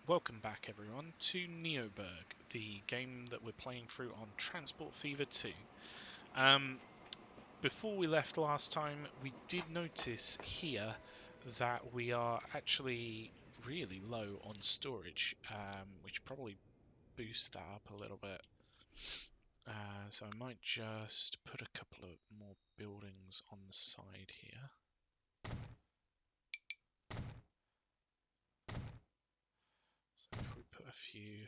Welcome back everyone to NeoBurgh, the game that we're playing through on Transport Fever 2. Before we left last time, we did notice here that we are actually really low on storage. We should probably boost that up a little bit. So I might just put a couple of more buildings on the side here. So if we put a few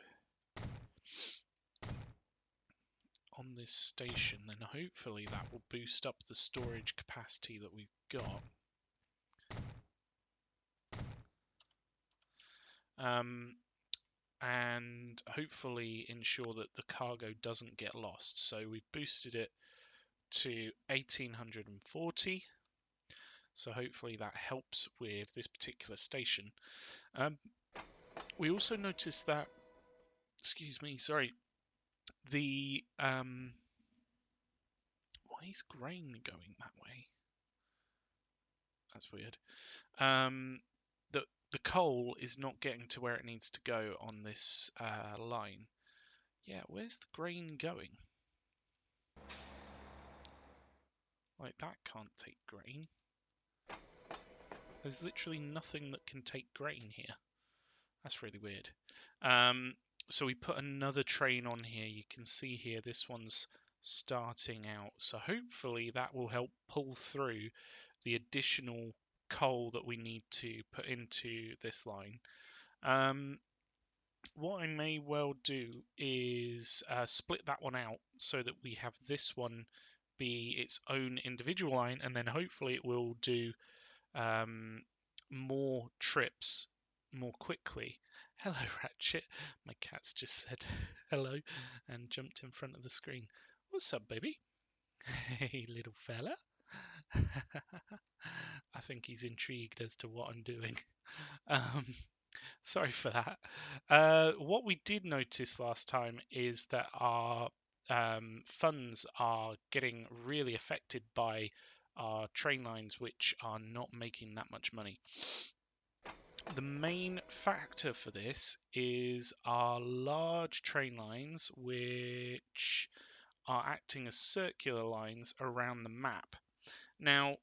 on this station, then hopefully that will boost up the storage capacity that we've got. And hopefully ensure that the cargo doesn't get lost. So we've boosted it to 1840. So hopefully that helps with this particular station. We also noticed that, the why is grain going that way? That's weird. The coal is not getting to where it needs to go on this line. Yeah, where's the grain going? Like, that can't take grain. There's literally nothing that can take grain here. That's really weird. So we put another train on here. You can see here this one's starting out. So hopefully that will help pull through the additional coal that we need to put into this line. What I may well do is split that one out so that we have this one be its own individual line, and then hopefully it will do more trips more quickly. Hello, Ratchet. My cat's just said hello and jumped in front of the screen. What's up, baby? Hey, little fella. I think he's intrigued as to what I'm doing. Sorry for that. What we did notice last time is that our funds are getting really affected by our train lines, which are not making that much money. The main factor for this is our large train lines, which are acting as circular lines around the map. Now,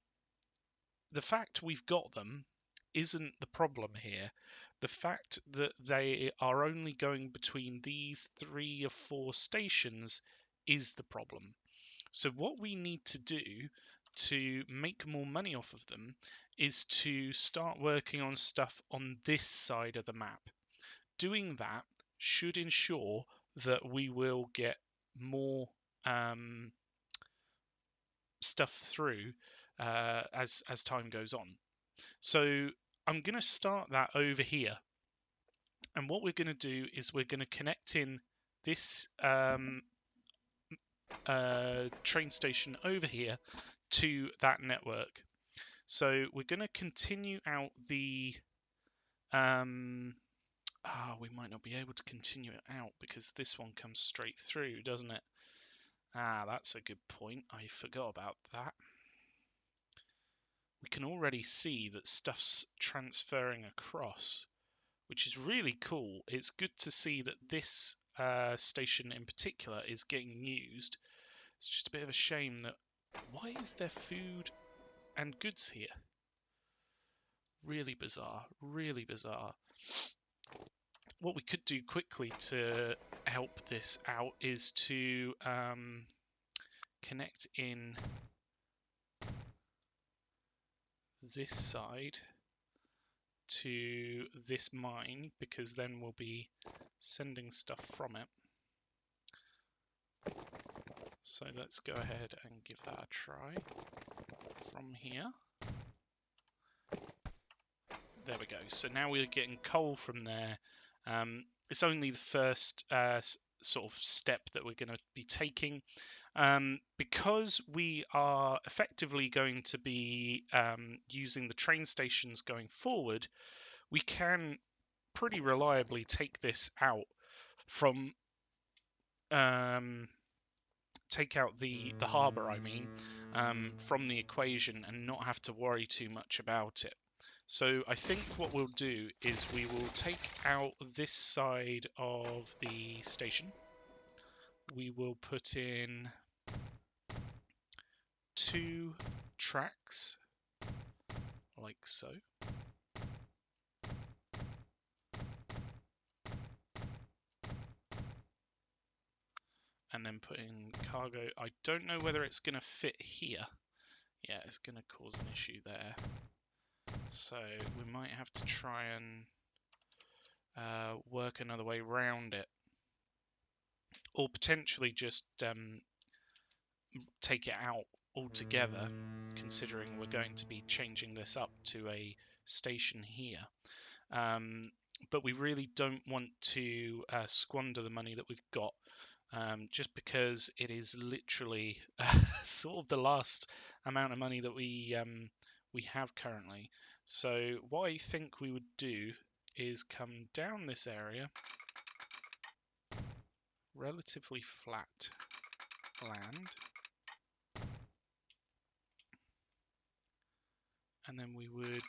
the fact we've got them isn't the problem here. The fact that they are only going between these 3 or 4 stations is the problem. So what we need to do to make more money off of them is to start working on stuff on this side of the map. Doing that should ensure that we will get more stuff through as time goes on. So I'm going to start that over here. And what we're going to do is we're going to connect in this train station over here to that network. So we're going to continue out the... we might not be able to continue it out because this one comes straight through, doesn't it? That's a good point. I forgot about that. We can already see that stuff's transferring across, which is really cool. It's good to see that this station in particular is getting used. It's just a bit of a shame that... Why is there food and goods here? Really bizarre, really bizarre. What we could do quickly to help this out is to connect in this side to this mine, because then we'll be sending stuff from it. So let's go ahead and give that a try from here. There we go. So now we're getting coal from there. It's only the first sort of step that we're going to be taking. Because we are effectively going to be using the train stations going forward, we can pretty reliably take this out from take out the harbour, I mean, from the equation and not have to worry too much about it. So I think what we'll do is we will take out this side of the station. We will put in 2 tracks, like so. And then put in cargo. I don't know whether it's going to fit here. Yeah, it's going to cause an issue there. So we might have to try and work another way around it. Or potentially just take it out altogether, considering we're going to be changing this up to a station here. But we really don't want to squander the money that we've got, just because it is literally sort of the last amount of money that we have currently. So what I think we would do is come down this area, relatively flat land, and then we would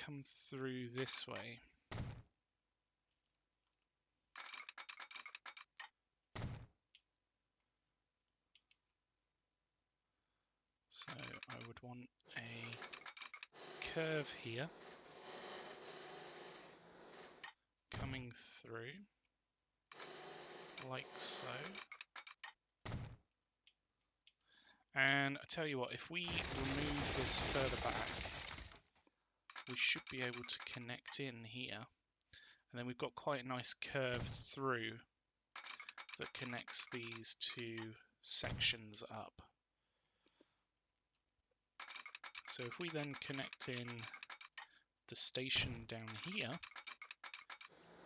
come through this way. So I would want a curve here coming through like so. And I tell you what, if we remove this further back, we should be able to connect in here. And then we've got quite a nice curve through that connects these 2 sections up. So if we then connect in the station down here,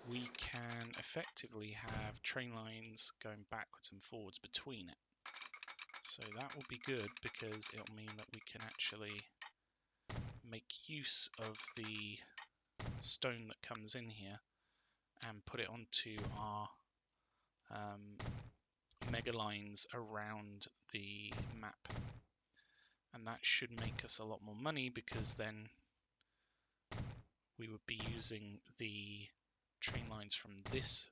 we can effectively have train lines going backwards and forwards between it. So that will be good because it'll mean that we can actually make use of the stone that comes in here and put it onto our mega lines around the map. And that should make us a lot more money, because then we would be using the train lines from this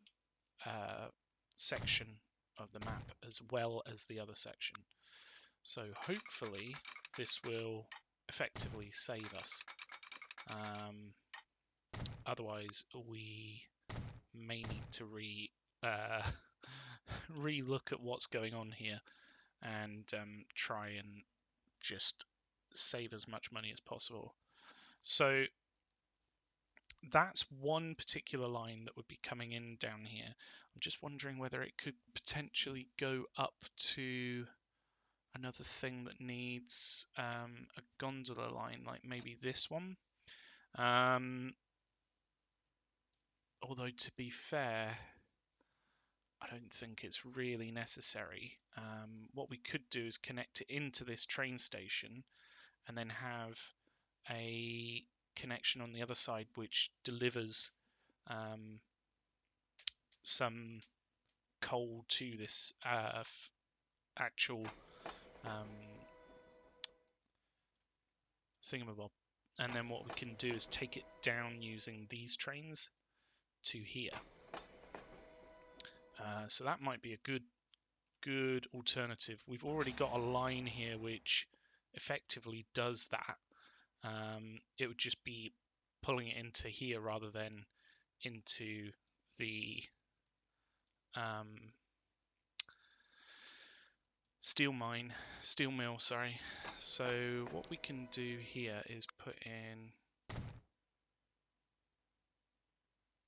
section of the map as well as the other section. So hopefully this will effectively save us. Otherwise we may need to re-look at what's going on here and try and just save as much money as possible. So that's one particular line that would be coming in down here. I'm just wondering whether it could potentially go up to another thing that needs a gondola line, like maybe this one. Although to be fair, I don't think it's really necessary. What we could do is connect it into this train station and then have a connection on the other side which delivers some coal to this actual thingamabob. And then what we can do is take it down using these trains to here. So that might be a good alternative. We've already got a line here which effectively does that. It would just be pulling it into here rather than into the steel mill, sorry. So what we can do here is put in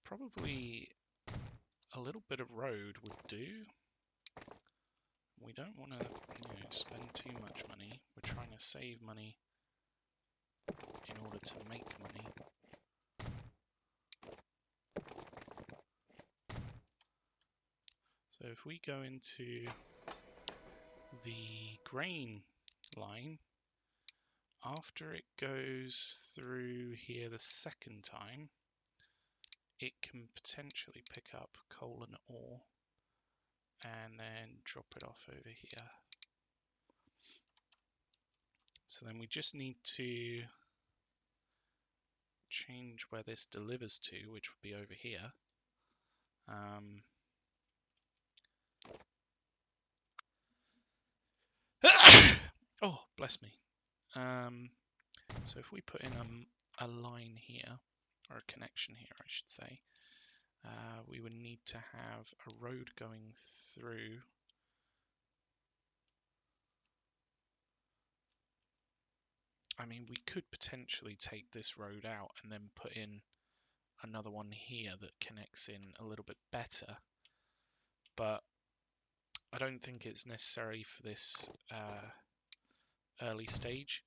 probably a little bit of road would do. We don't want to spend too much money. We're trying to save money in order to make money. So if we go into the grain line, after it goes through here the second time, it can potentially pick up coal and ore and then drop it off over here. So then we just need to change where this delivers to, which would be over here. Oh, bless me. So if we put in a line here, or a connection here, I should say, we would need to have a road going through. I mean, we could potentially take this road out and then put in another one here that connects in a little bit better, but I don't think it's necessary for this early stage.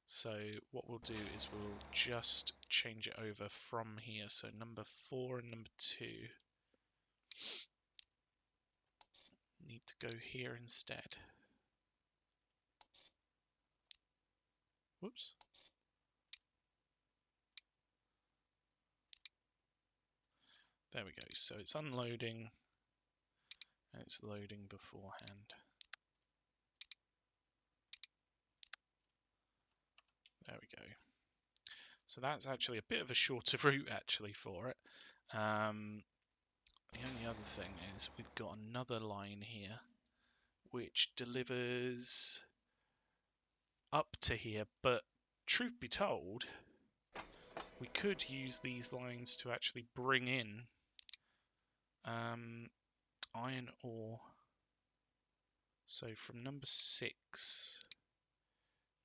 So what we'll do is we'll just change it over from here. So number 4 and number 2 need to go here instead. Whoops. There we go. So it's unloading and it's loading beforehand. There we go. So that's actually a bit of a shorter route actually for it. The only other thing is we've got another line here which delivers up to here, but truth be told, we could use these lines to actually bring in iron ore. So from number 6,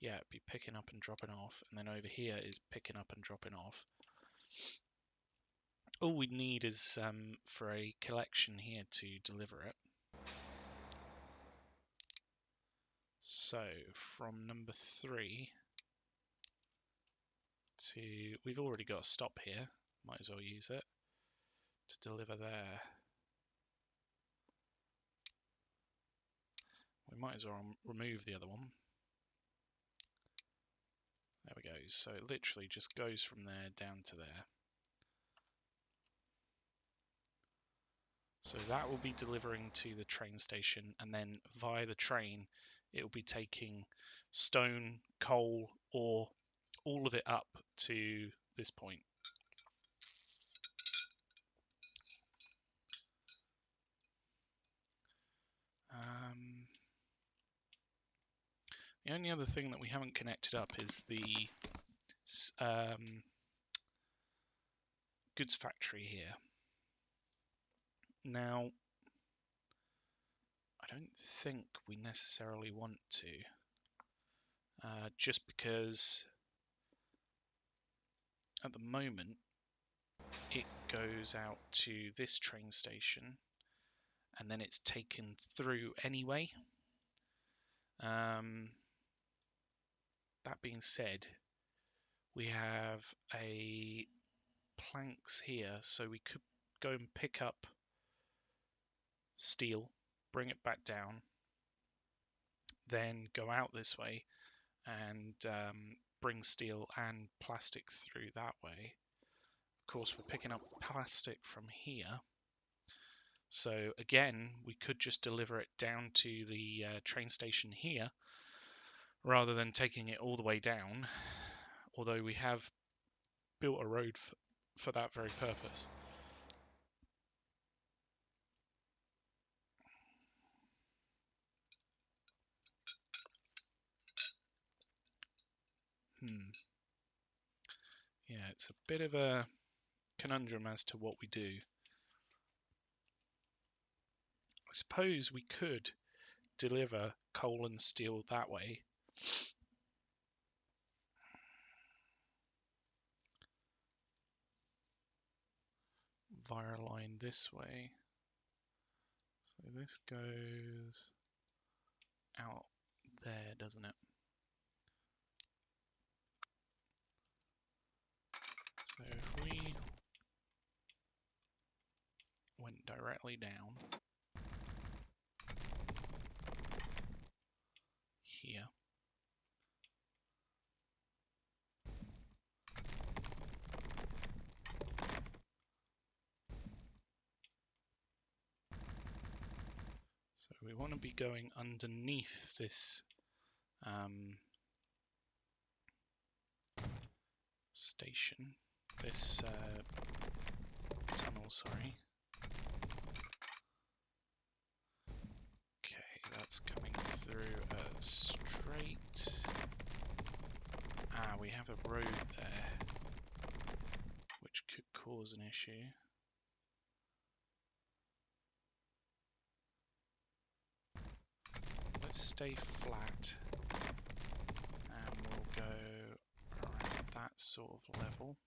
yeah, it'd be picking up and dropping off, and then over here is picking up and dropping off. All we need is for a collection here to deliver it. So from number 3 to, we've already got a stop here, might as well use it to deliver there. We might as well remove the other one. There we go. So it literally just goes from there down to there. So that will be delivering to the train station, and then via the train it will be taking stone, coal, ore, all of it up to this point. The only other thing that we haven't connected up is the goods factory here. Now, I don't think we necessarily want to, just because at the moment it goes out to this train station and then it's taken through anyway. That being said, we have a planks here, so we could go and pick up steel, bring it back down, then go out this way and bring steel and plastic through that way. Of course, we're picking up plastic from here, so again we could just deliver it down to the train station here rather than taking it all the way down, although we have built a road for that very purpose. Yeah, it's a bit of a conundrum as to what we do. I suppose we could deliver coal and steel that way. Via a line this way. So this goes out there, doesn't it? So if we went directly down here, so we want to be going underneath this station. this tunnel, sorry. Okay, that's coming through straight. Ah, we have a road there, which could cause an issue. Let's stay flat, and we'll go around that sort of level.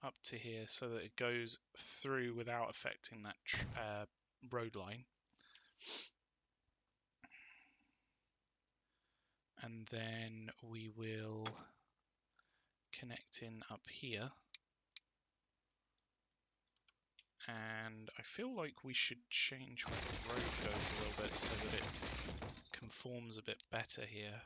Up to here so that it goes through without affecting that road line. And then we will connect in up here. And I feel like we should change where the road goes a little bit so that it conforms a bit better here.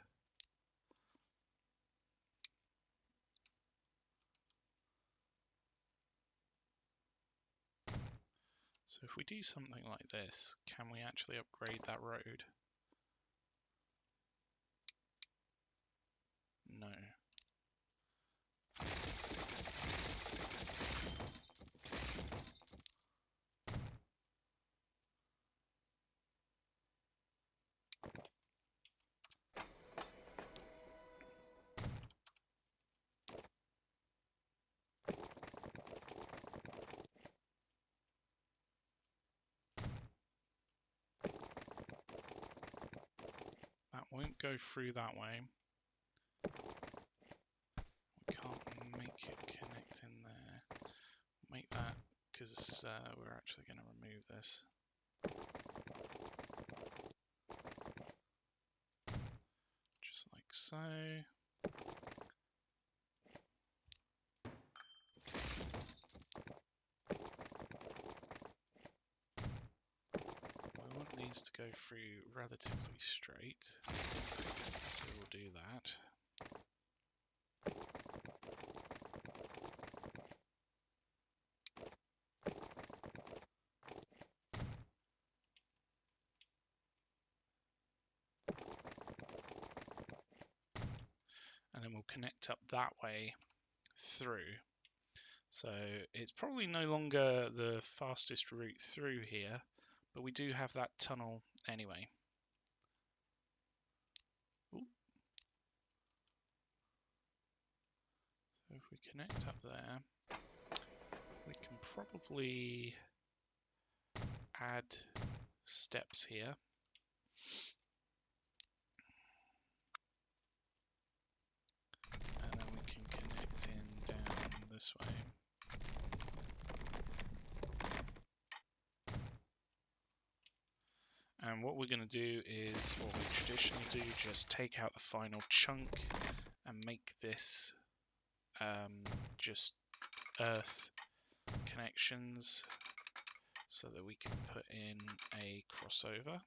So if we do something like this, can we actually upgrade that road? No. That won't go through that way. We can't make it connect in there. Make that, because we're actually going to remove this. Just like so. We want these to go through relatively straight, so we'll do that. And then we'll connect up that way through. So it's probably no longer the fastest route through here, but we do have that tunnel anyway. Ooh. So if we connect up there, we can probably add steps here. And then we can connect in down this way. And what we're going to do is what we traditionally do, just take out the final chunk and make this just earth connections so that we can put in a crossover.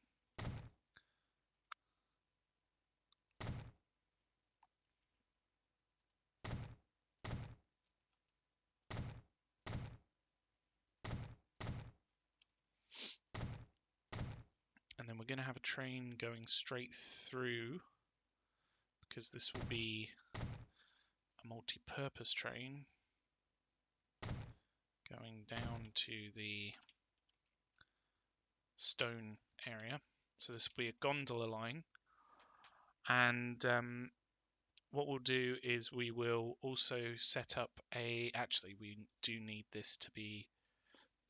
And then we're going to have a train going straight through, because this will be a multi-purpose train going down to the stone area. So this will be a gondola line. And what we'll do is we will also set up a... Actually, we do need this to be...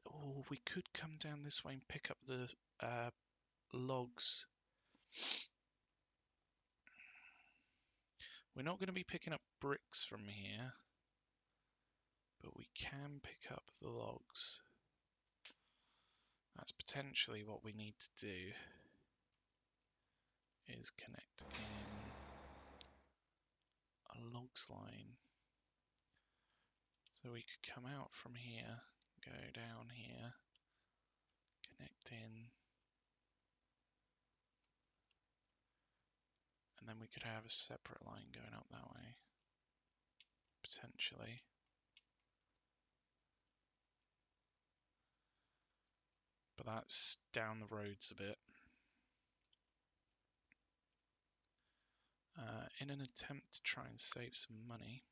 Oh, we could come down this way and pick up the logs. We're not going to be picking up bricks from here, but we can pick up the logs. That's potentially what we need to do, is connect in a logs line. So we could come out from here, go down here, connect in, and then we could have a separate line going up that way, potentially. But that's down the roads a bit. In an attempt to try and save some money,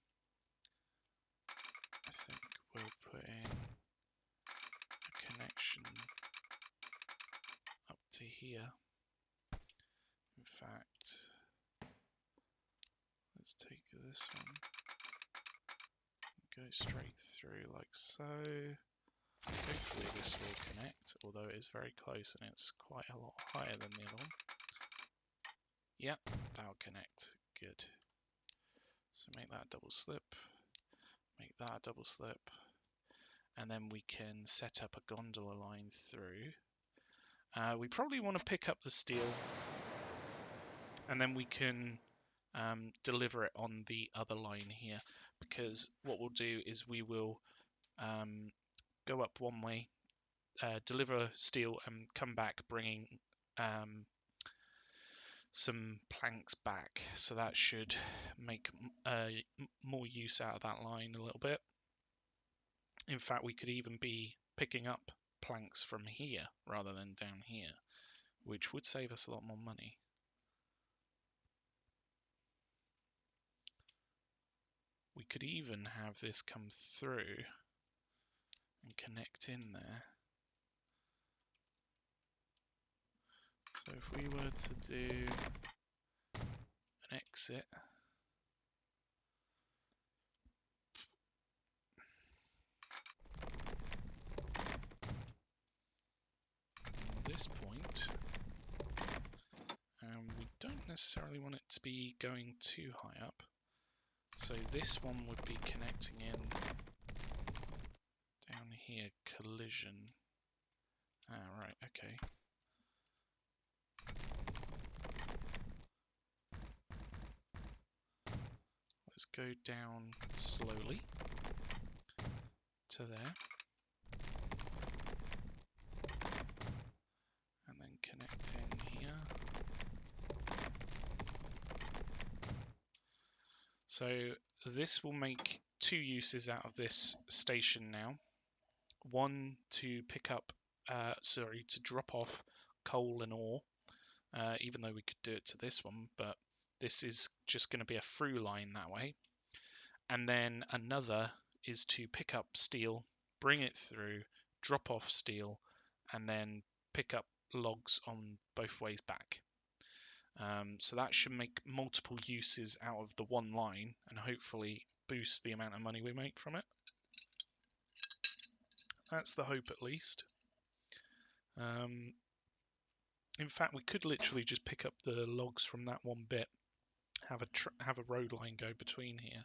I think we'll put in a connection up to here. In fact, let's take this one, go straight through like so. Hopefully this will connect, although it is very close and it's quite a lot higher than the other one. Yep, that'll connect. Good. So make that a double slip, make that a double slip, and then we can set up a gondola line through. We probably want to pick up the steel, and then we can deliver it on the other line here, because what we'll do is we will go up one way, deliver steel, and come back bringing some planks back. So that should make more use out of that line a little bit. In fact, we could even be picking up planks from here rather than down here, which would save us a lot more money. We could even have this come through and connect in there. So if we were to do an exit, this point, we don't necessarily want it to be going too high up, so this one would be connecting in down here, collision. Right, okay. Let's go down slowly to there, and then connect in here. So this will make two uses out of this station now. One to pick up, to drop off coal and ore, even though we could do it to this one, but this is just going to be a through line that way. And then another is to pick up steel, bring it through, drop off steel, and then pick up logs on both ways back. So that should make multiple uses out of the one line and hopefully boost the amount of money we make from it. That's the hope, at least. In fact, we could literally just pick up the logs from that one bit, have a road line go between here.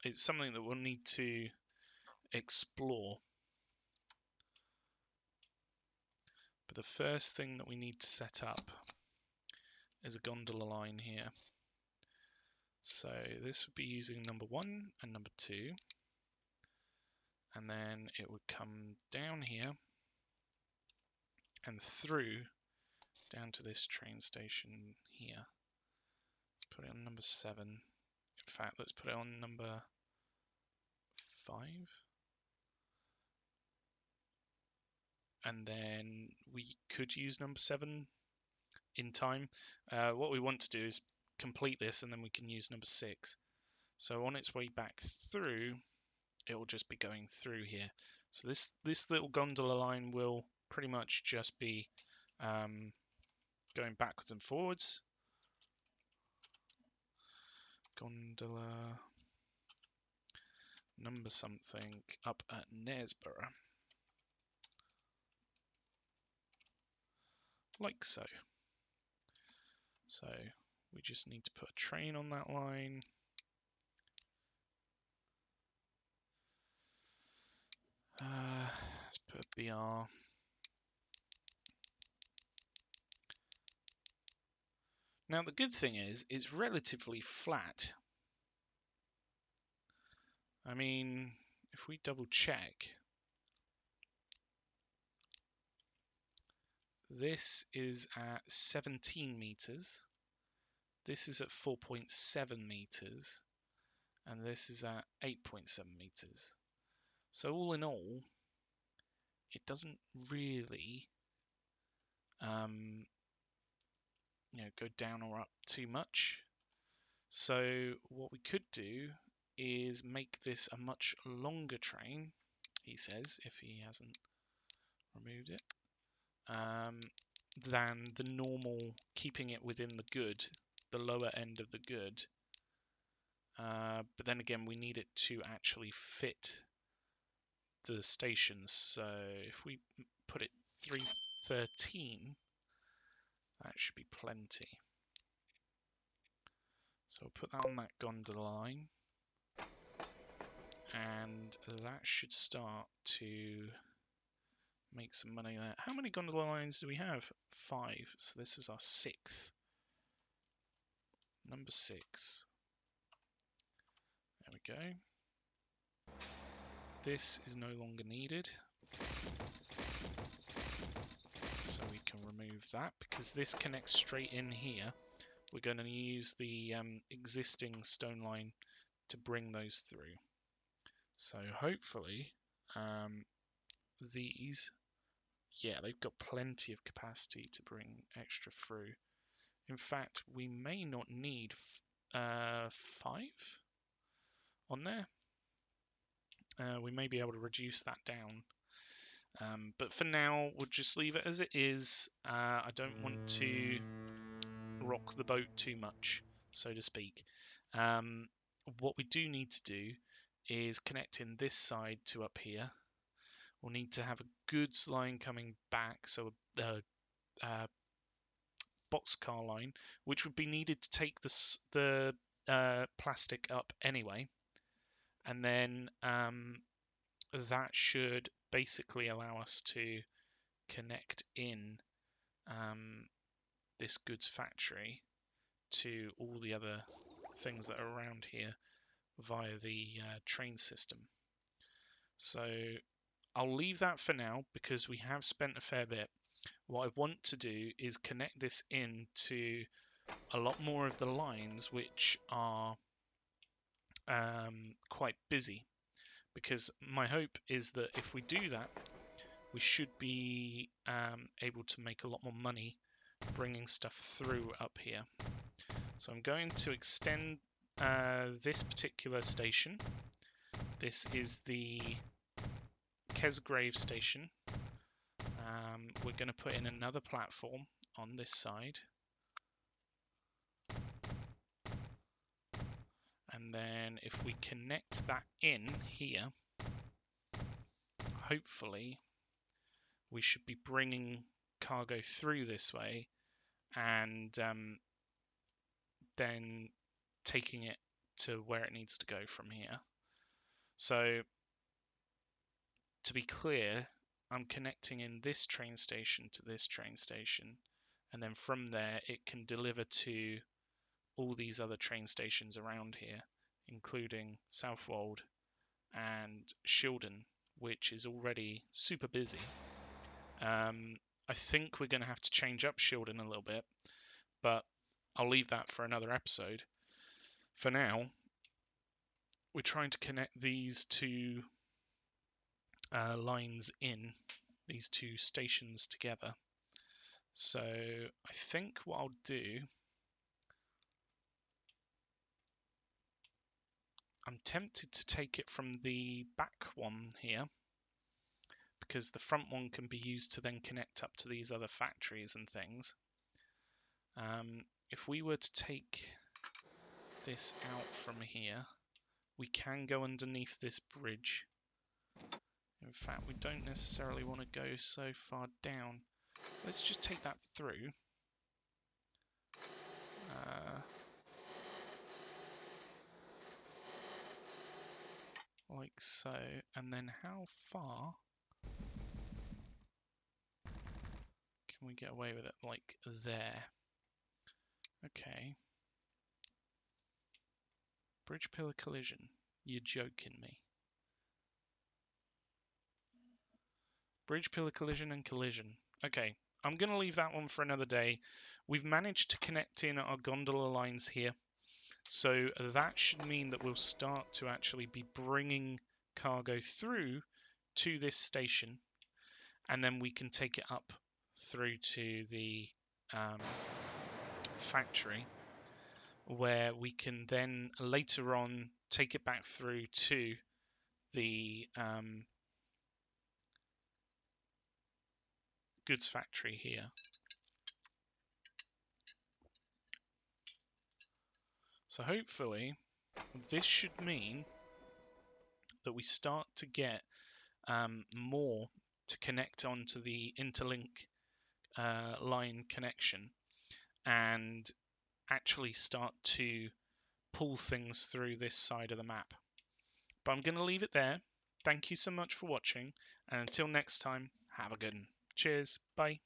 It's something that we'll need to explore. But the first thing that we need to set up is a gondola line here. So this would be using number 1 and number 2. And then it would come down here and through down to this train station here. Let's put it on number 7. In fact, let's put it on number 5. And then we could use number 7 in time. What we want to do is complete this, and then we can use number 6. So on its way back through, it will just be going through here. So this little gondola line will pretty much just be going backwards and forwards. Gondola number something up at Knaresborough. Like so. So we just need to put a train on that line. Let's put a BR. Now the good thing is, it's relatively flat. I mean, if we double check, this is at 17 meters, this is at 4.7 meters, and this is at 8.7 meters. So all in all, it doesn't really go down or up too much. So what we could do is make this a much longer train, he says, if he hasn't removed it, than the normal, keeping it within the good, the lower end of the good. But then again, we need it to actually fit the stations. So if we put it 313, that should be plenty. So we'll put that on that gondola line, and that should start to make some money there. How many gondola lines do we have? 5. So this is our 6th. Number 6. There we go. This is no longer needed, so we can remove that because this connects straight in here. We're going to use the existing stone line to bring those through. So hopefully these, yeah, they've got plenty of capacity to bring extra through. In fact, we may not need 5 on there. We may be able to reduce that down. But for now, we'll just leave it as it is. I don't want to rock the boat too much, so to speak. What we do need to do is connect in this side to up here. We'll need to have a goods line coming back, so a boxcar line, which would be needed to take the plastic up anyway. And then that should basically allow us to connect in this goods factory to all the other things that are around here via the train system. So I'll leave that for now because we have spent a fair bit. What I want to do is connect this in to a lot more of the lines which are quite busy, because my hope is that if we do that, we should be able to make a lot more money bringing stuff through up here. So I'm going to extend this particular station. This is the Knaresborough station. We're going to put in another platform on this side. And then if we connect that in here, hopefully we should be bringing cargo through this way and then taking it to where it needs to go from here. So to be clear, I'm connecting in this train station to this train station, and then from there it can deliver to all these other train stations around here, including Southwold and Shildon, which is already super busy. I think we're going to have to change up Shildon a little bit, but I'll leave that for another episode. For now, we're trying to connect these two lines in, these two stations together. So I think what I'll do, I'm tempted to take it from the back one here, because the front one can be used to then connect up to these other factories and things. If we were to take this out from here, we can go underneath this bridge. In fact, we don't necessarily want to go so far down. Let's just take that through. Like so. And then how far can we get away with it? Like there. Okay. Bridge pillar collision. You're joking me. Bridge pillar collision and collision. Okay, I'm going to leave that one for another day. We've managed to connect in our gondola lines here. So that should mean that we'll start to actually be bringing cargo through to this station. And then we can take it up through to the factory, where we can then later on take it back through to the goods factory here. So hopefully this should mean that we start to get more to connect onto the interlink line connection and actually start to pull things through this side of the map. But I'm going to leave it there. Thank you so much for watching, and until next time, have a good one. Cheers, bye.